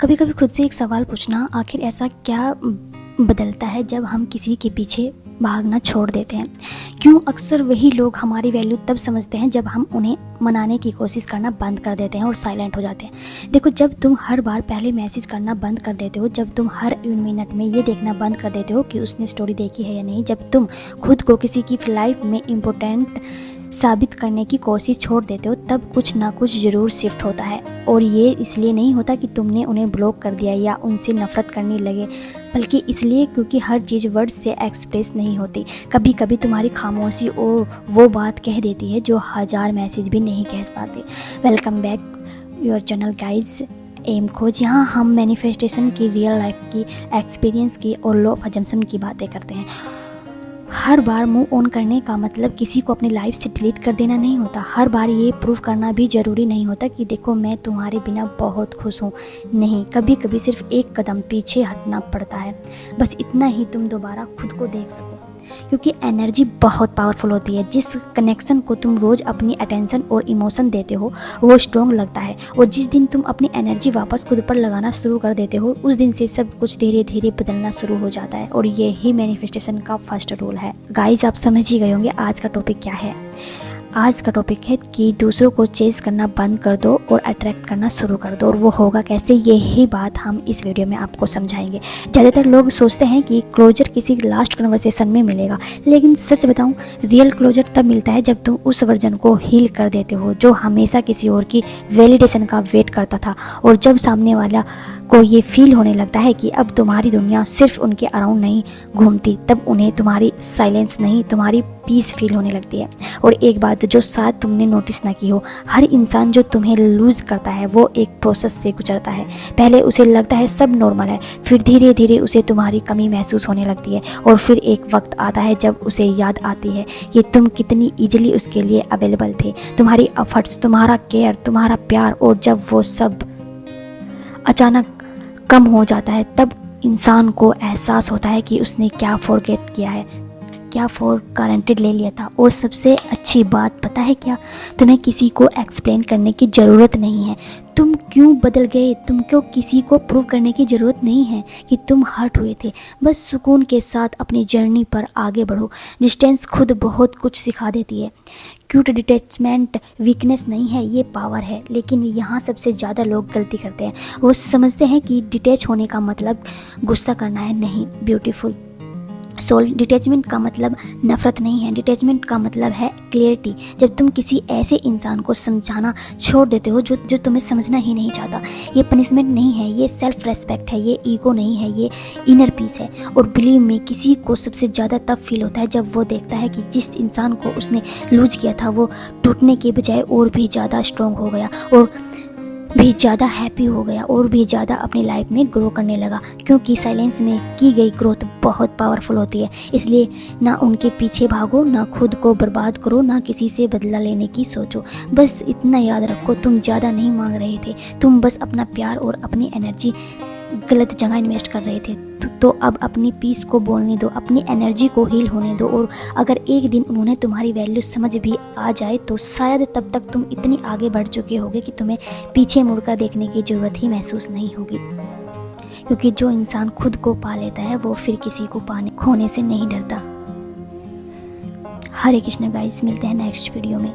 कभी कभी खुद से एक सवाल पूछना, आखिर ऐसा क्या बदलता है जब हम किसी के पीछे भागना छोड़ देते हैं। क्यों अक्सर वही लोग हमारी वैल्यू तब समझते हैं जब हम उन्हें मनाने की कोशिश करना बंद कर देते हैं और साइलेंट हो जाते हैं। देखो, जब तुम हर बार पहले मैसेज करना बंद कर देते हो, जब तुम हर मिनट में ये देखना बंद कर देते हो कि उसने स्टोरी देखी है या नहीं, जब तुम खुद को किसी की लाइफ में इम्पोर्टेंट साबित करने की कोशिश छोड़ देते हो, तब कुछ ना कुछ ज़रूर शिफ्ट होता है। और ये इसलिए नहीं होता कि तुमने उन्हें ब्लॉक कर दिया या उनसे नफ़रत करने लगे, बल्कि इसलिए क्योंकि हर चीज़ वर्ड से एक्सप्रेस नहीं होती। कभी कभी तुम्हारी खामोशी और वो बात कह देती है जो हज़ार मैसेज भी नहीं कह पाते। Welcome back your channel guys, I'm Khoj. यहाँ हम मैनिफेस्टेशन की, रियल लाइफ की, एक्सपीरियंस की और लॉ ऑफ अजम्पशन की बातें करते हैं। हर बार मूव ऑन करने का मतलब किसी को अपनी लाइफ से डिलीट कर देना नहीं होता। हर बार ये प्रूव करना भी ज़रूरी नहीं होता कि देखो मैं तुम्हारे बिना बहुत खुश हूँ। नहीं, कभी कभी सिर्फ एक कदम पीछे हटना पड़ता है, बस इतना ही तुम दोबारा खुद को देख सको। क्योंकि एनर्जी बहुत पावरफुल होती है। जिस कनेक्शन को तुम रोज़ अपनी अटेंशन और इमोशन देते हो वो स्ट्रॉन्ग लगता है, और जिस दिन तुम अपनी एनर्जी वापस खुद पर लगाना शुरू कर देते हो, उस दिन से सब कुछ धीरे धीरे बदलना शुरू हो जाता है। और ये ही मैनिफेस्टेशन का फर्स्ट रूल है। गाइस, आप समझ ही गए होंगे आज का टॉपिक क्या है। आज का टॉपिक है कि दूसरों को चेज करना बंद कर दो और अट्रैक्ट करना शुरू कर दो। और वो होगा कैसे, यही बात हम इस वीडियो में आपको समझाएंगे। ज़्यादातर लोग सोचते हैं कि क्लोजर किसी लास्ट कन्वर्सेशन में मिलेगा, लेकिन सच बताऊं, रियल क्लोजर तब मिलता है जब तुम उस वर्जन को हील कर देते हो जो हमेशा किसी और की वैलिडेशन का वेट करता था। और जब सामने वाला को ये फील होने लगता है कि अब तुम्हारी दुनिया सिर्फ उनके अराउंड नहीं घूमती, तब उन्हें तुम्हारी साइलेंस नहीं, तुम्हारी पीस फील होने लगती है। और एक बात जो शायद तुमने नोटिस ना की हो, हर इंसान जो तुम्हें लूज़ करता है वो एक प्रोसेस से गुजरता है। पहले उसे लगता है सब नॉर्मल है, फिर धीरे धीरे उसे तुम्हारी कमी महसूस होने लगती है, और फिर एक वक्त आता है जब उसे याद आती है कि तुम कितनी ईजिली उसके लिए अवेलेबल थे, तुम्हारी एफर्ट्स, तुम्हारा केयर, तुम्हारा प्यार। और जब वो सब अचानक कम हो जाता है, तब इंसान को एहसास होता है कि उसने क्या फॉरगेट किया है, क्या फॉर गारंटेड ले लिया था। और सबसे अच्छी बात पता है क्या, तुम्हें किसी को एक्सप्लेन करने की ज़रूरत नहीं है तुम क्यों बदल गए। तुमको किसी को प्रूव करने की ज़रूरत नहीं है कि तुम हर्ट हुए थे। बस सुकून के साथ अपनी जर्नी पर आगे बढ़ो। डिस्टेंस खुद बहुत कुछ सिखा देती है। क्यूट डिटैचमेंट वीकनेस नहीं है, ये पावर है। लेकिन यहाँ सबसे ज़्यादा लोग गलती करते हैं। वो समझते हैं कि डिटैच होने का मतलब गुस्सा करना है। नहीं ब्यूटीफुल सोल, डिटैचमेंट का मतलब नफ़रत नहीं है। डिटैचमेंट का मतलब है क्लियरिटी। जब तुम किसी ऐसे इंसान को समझाना छोड़ देते हो जो तुम्हें समझना ही नहीं चाहता। ये पनिशमेंट नहीं है, ये सेल्फ रेस्पेक्ट है, ये ईगो नहीं है, ये इनर पीस है। और बिलीव में किसी को सबसे ज़्यादा तब फील होता है जब वो देखता है कि जिस इंसान को उसने लूज किया था वो टूटने के बजाय और भी ज़्यादा स्ट्रॉन्ग हो गया, और भी ज़्यादा हैप्पी हो गया, और भी ज़्यादा अपनी लाइफ में ग्रो करने लगा। क्योंकि साइलेंस में की गई ग्रोथ बहुत पावरफुल होती है। इसलिए ना उनके पीछे भागो, ना खुद को बर्बाद करो, ना किसी से बदला लेने की सोचो। बस इतना याद रखो, तुम ज़्यादा नहीं मांग रहे थे, तुम बस अपना प्यार और अपनी एनर्जी गलत जगह इन्वेस्ट कर रहे थे। तो अब अपनी पीस को बोलने दो, अपनी एनर्जी को हील होने दो। और अगर एक दिन उन्होंने तुम्हारी वैल्यू समझ भी आ जाए तो शायद तब तक तुम इतनी आगे बढ़ चुके होगे कि तुम्हें पीछे मुड़कर देखने की ज़रूरत ही महसूस नहीं होगी। क्योंकि जो इंसान खुद को पा लेता है वो फिर किसी को खोने से नहीं डरता। हरे कृष्ण गाइस, मिलते हैं नेक्स्ट वीडियो में।